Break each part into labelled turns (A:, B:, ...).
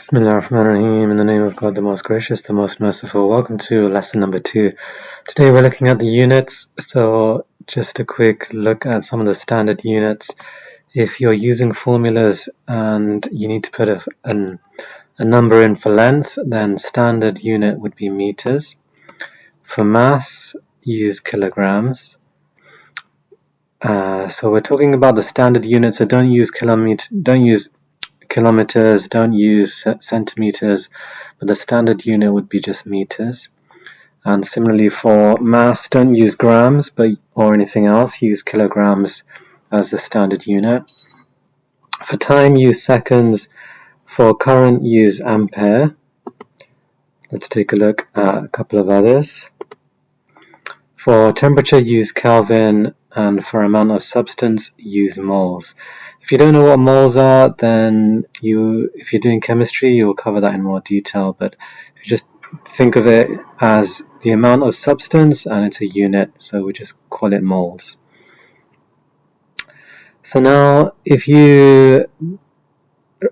A: Bismillahirrahmanirrahim. In the name of God, the most gracious, the most merciful. Welcome to lesson number 2. Today we're looking at the units. So just a quick look at some of the standard units. If you're using formulas and you need to put a number in for length, then standard unit would be meters. For mass, use kilograms. So we're talking about the standard unit, so don't use kilometers, don't use centimeters, but the standard unit would be just meters. And similarly for mass, don't use grams or anything else, use kilograms as the standard unit. For time, use seconds. For current, use ampere. Let's take a look at a couple of others. For temperature, use Kelvin, and for amount of substance, use moles. If you don't know what moles are, then if you're doing chemistry, you'll cover that in more detail, but if you just think of it as the amount of substance and it's a unit, so we just call it moles. So now, if you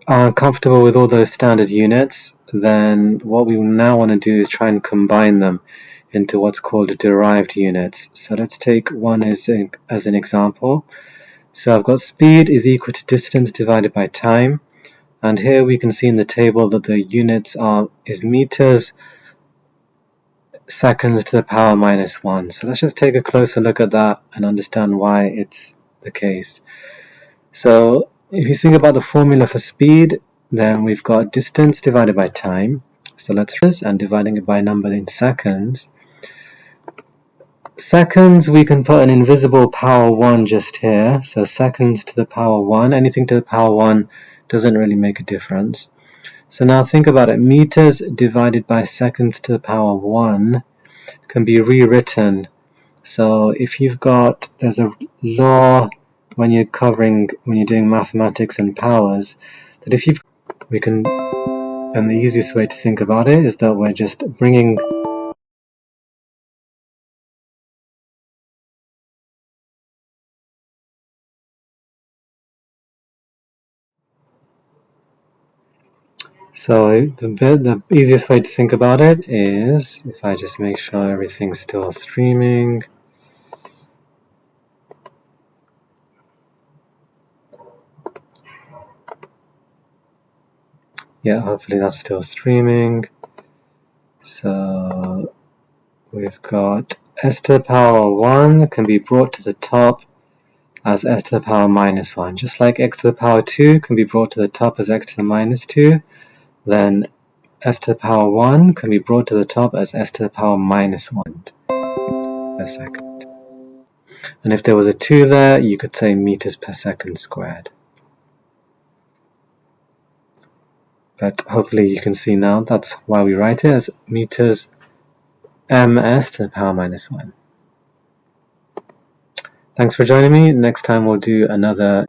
A: are comfortable with all those standard units, then what we now want to do is try and combine them into what's called derived units. So let's take one as an example. So I've got speed is equal to distance divided by time, and here we can see in the table that the units is meters, seconds to the power minus 1. So let's just take a closer look at that and understand why it's the case. So if you think about the formula for speed, then we've got distance divided by time. So let's and dividing it by a number in seconds. Seconds, we can put an invisible power 1 just here. So seconds to the power 1. Anything to the power 1 doesn't really make a difference. So now think about it. Meters divided by seconds to the power 1 can be rewritten. So if there's a law when you're doing mathematics and powers, that and the easiest way to think about it is that we're just bringing So the easiest way to think about it is, if I just make sure everything's still streaming. Yeah, hopefully that's still streaming. So we've got s to the power 1 can be brought to the top as s to the power minus 1. Just like x to the power 2 can be brought to the top as x to the minus 2, then s to the power 1 can be brought to the top as s to the power minus 1 per second. And if there was a 2 there, you could say meters per second squared. But hopefully you can see now that's why we write it as meters ms to the power minus 1. Thanks for joining me. Next time we'll do another